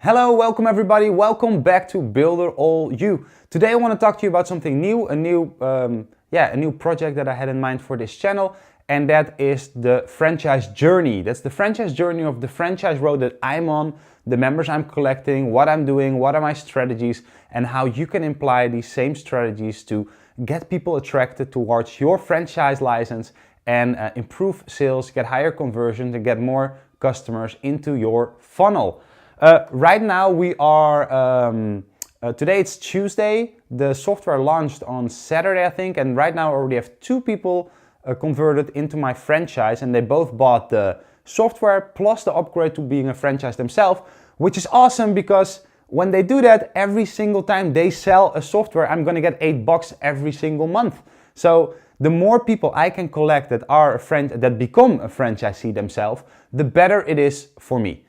Hello, welcome everybody. Welcome back to BuilderAll U. Today I want to talk to you about something new, a new project that I had in mind for this channel, and that is the franchise journey. That's the franchise journey of the franchise road that I'm on, the members I'm collecting, what I'm doing, what are my strategies, and how you can apply these same strategies to get people attracted towards your franchise license and improve sales, get higher conversions, and get more customers into your funnel. Right now we are, today it's Tuesday, the software launched on Saturday I think, and right now I already have 2 people converted into my franchise, and they both bought the software plus the upgrade to being a franchise themselves, which is awesome because when they do that, every single time they sell a software, I'm gonna get $8 every single month. So the more people I can collect that become a franchisee themselves, the better it is for me.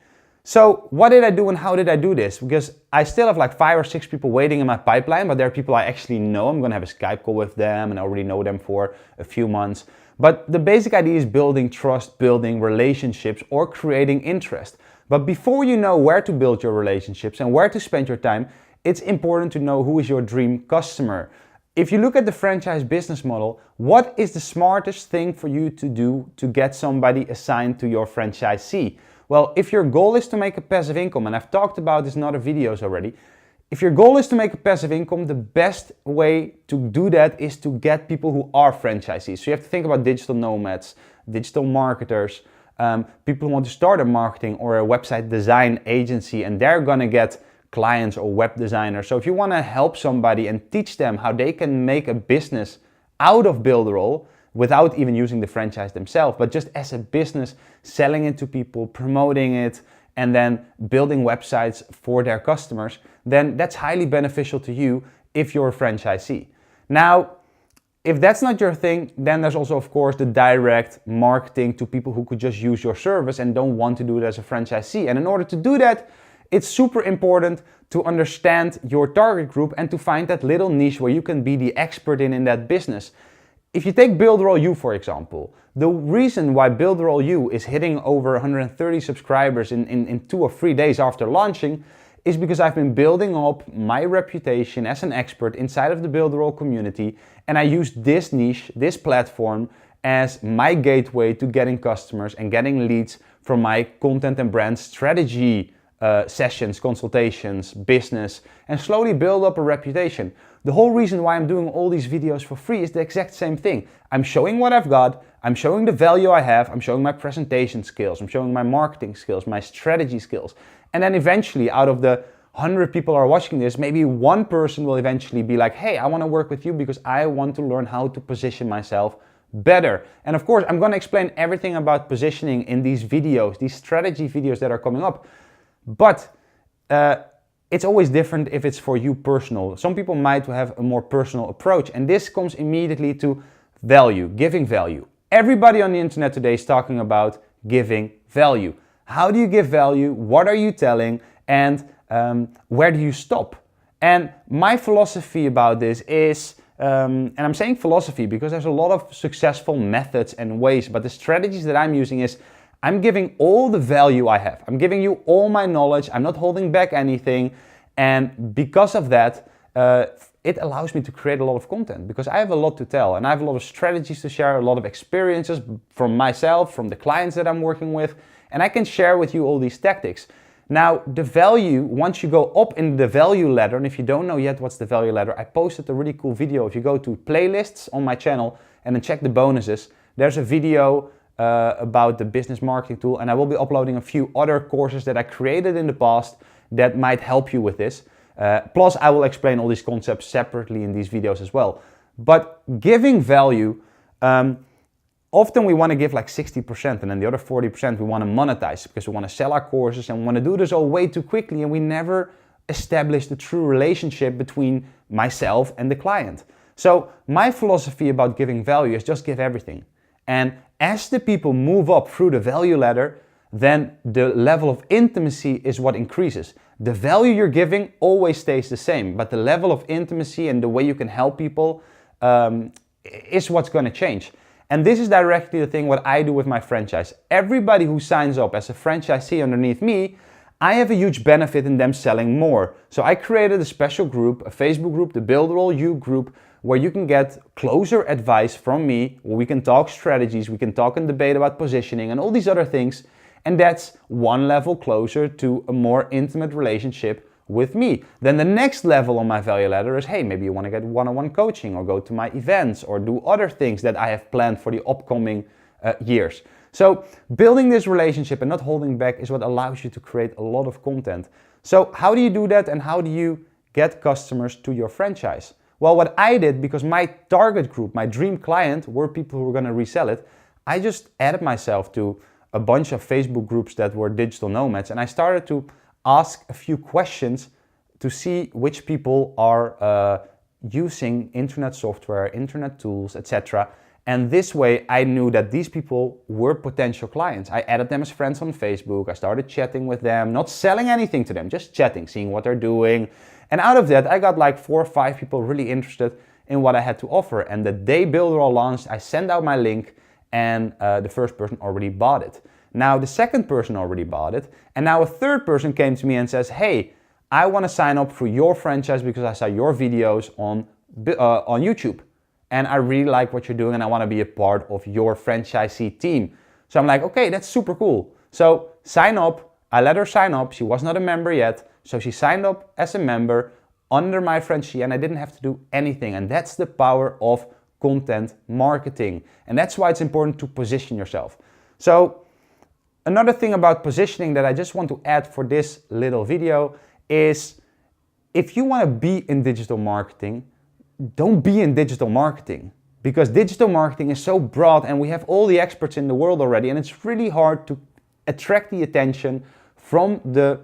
So what did I do and how did I do this? Because I still have like 5 or 6 people waiting in my pipeline, but there are people I actually know. I'm gonna have a Skype call with them and I already know them for a few months. But the basic idea is building trust, building relationships, or creating interest. But before you know where to build your relationships and where to spend your time, it's important to know who is your dream customer. If you look at the franchise business model, what is the smartest thing for you to do to get somebody assigned to your franchisee? Well, if your goal is to make a passive income, and I've talked about this in other videos already, if your goal is to make a passive income, the best way to do that is to get people who are franchisees. So you have to think about digital nomads, digital marketers, people who want to start a marketing or a website design agency, and they're gonna get clients or web designers. So if you wanna help somebody and teach them how they can make a business out of BuilderAll, without even using the franchise themselves, but just as a business, selling it to people, promoting it, and then building websites for their customers, then that's highly beneficial to you if you're a franchisee. Now, if that's not your thing, then there's also, of course, the direct marketing to people who could just use your service and don't want to do it as a franchisee. And in order to do that, it's super important to understand your target group and to find that little niche where you can be the expert in that business. If you take BuilderAll U, for example, the reason why BuilderAll U is hitting over 130 subscribers in 2 or 3 days after launching is because I've been building up my reputation as an expert inside of the BuilderAll community, and I used this niche, this platform, as my gateway to getting customers and getting leads from my content and brand strategy sessions, consultations, business, and slowly build up a reputation. The whole reason why I'm doing all these videos for free is the exact same thing. I'm showing what I've got, I'm showing the value I have, I'm showing my presentation skills, I'm showing my marketing skills, my strategy skills. And then eventually, out of the 100 people who are watching this, maybe one person will eventually be like, hey, I want to work with you because I want to learn how to position myself better. And of course, I'm going to explain everything about positioning in these videos, these strategy videos that are coming up. But it's always different if it's for you personal. Some people might have a more personal approach, and this comes immediately to value, giving value. Everybody on the internet today is talking about giving value. How do you give value? What are you telling? And where do you stop? And my philosophy about this is, and I'm saying philosophy because there's a lot of successful methods and ways, but the strategies that I'm using is I'm giving all the value I have. I'm giving you all my knowledge. I'm not holding back anything. And because of that, it allows me to create a lot of content because I have a lot to tell and I have a lot of strategies to share, a lot of experiences from myself, from the clients that I'm working with, and I can share with you all these tactics. Now, the value, once you go up in the value ladder, and if you don't know yet what's the value ladder, I posted a really cool video. If you go to playlists on my channel and then check the bonuses, there's a video about the business marketing tool, and I will be uploading a few other courses that I created in the past that might help you with this. Plus, I will explain all these concepts separately in these videos as well. But giving value, often we want to give like 60%, and then the other 40% we want to monetize because we want to sell our courses and we want to do this all way too quickly, and we never establish the true relationship between myself and the client. So my philosophy about giving value is just give everything. And as the people move up through the value ladder, then the level of intimacy is what increases. The value you're giving always stays the same, but the level of intimacy and the way you can help people is what's going to change. And this is directly the thing what I do with my franchise. Everybody who signs up as a franchisee underneath me, I have a huge benefit in them selling more. So I created a special group, a Facebook group, the BuilderAll U group, where you can get closer advice from me, where we can talk strategies, we can talk and debate about positioning and all these other things. And that's one level closer to a more intimate relationship with me. Then the next level on my value ladder is, hey, maybe you want to get one-on-one coaching or go to my events or do other things that I have planned for the upcoming years. So building this relationship and not holding back is what allows you to create a lot of content. So how do you do that, and how do you get customers to your franchise? Well, what I did, because my target group, my dream client, were people who were going to resell it, I just added myself to a bunch of Facebook groups that were digital nomads, and I started to ask a few questions to see which people are using internet software, internet tools, etc. And this way I knew that these people were potential clients. I added them as friends on Facebook. I started chatting with them, not selling anything to them, just chatting, seeing what they're doing. And out of that, I got like 4 or 5 people really interested in what I had to offer. And the day BuilderAll launched, I sent out my link, and the first person already bought it. Now the second person already bought it. And now a third person came to me and says, hey, I want to sign up for your franchise because I saw your videos on YouTube. And I really like what you're doing, and I want to be a part of your franchisee team. So I'm like, okay, that's super cool. So sign up. I let her sign up. She was not a member yet. So she signed up as a member under my franchisee, and I didn't have to do anything. And that's the power of content marketing. And that's why it's important to position yourself. So another thing about positioning that I just want to add for this little video is, if you want to be in digital marketing, don't be in digital marketing, because digital marketing is so broad and we have all the experts in the world already, and it's really hard to attract the attention from the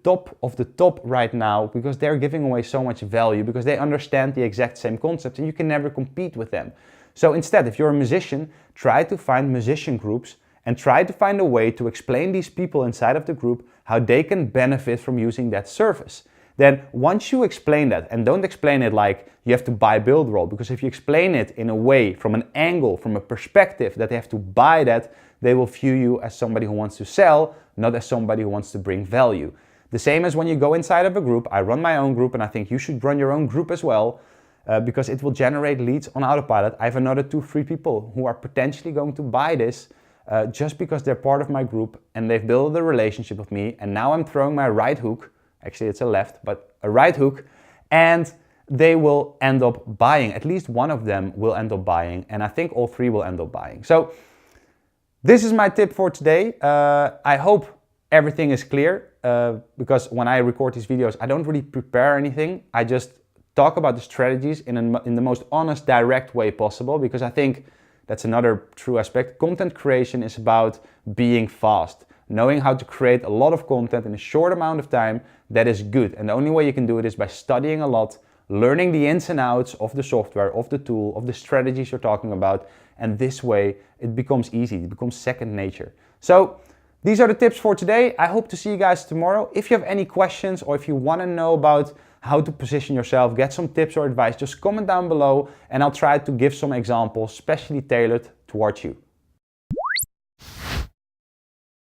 top of the top right now, because they're giving away so much value, because they understand the exact same concept and you can never compete with them. So instead, if you're a musician, try to find musician groups and try to find a way to explain these people inside of the group how they can benefit from using that service. Then once you explain that, and don't explain it like you have to buy BuilderAll, because if you explain it in a way, from an angle, from a perspective that they have to buy that, they will view you as somebody who wants to sell, not as somebody who wants to bring value. The same as when you go inside of a group. I run my own group, and I think you should run your own group as well, because it will generate leads on autopilot. I have another 2-3 people who are potentially going to buy this just because they're part of my group and they've built a relationship with me, and now I'm throwing my right hook. Actually, it's a left, but a right hook, and they will end up buying. At least one of them will end up buying, and I think all 3 will end up buying. So this is my tip for today. I hope everything is clear, because when I record these videos, I don't really prepare anything. I just talk about the strategies in the most honest, direct way possible, because I think that's another true aspect. Content creation is about being fast. Knowing how to create a lot of content in a short amount of time, that is good. And the only way you can do it is by studying a lot, learning the ins and outs of the software, of the tool, of the strategies you're talking about. And this way it becomes easy, it becomes second nature. So these are the tips for today. I hope to see you guys tomorrow. If you have any questions, or if you want to know about how to position yourself, get some tips or advice, just comment down below and I'll try to give some examples specially tailored towards you.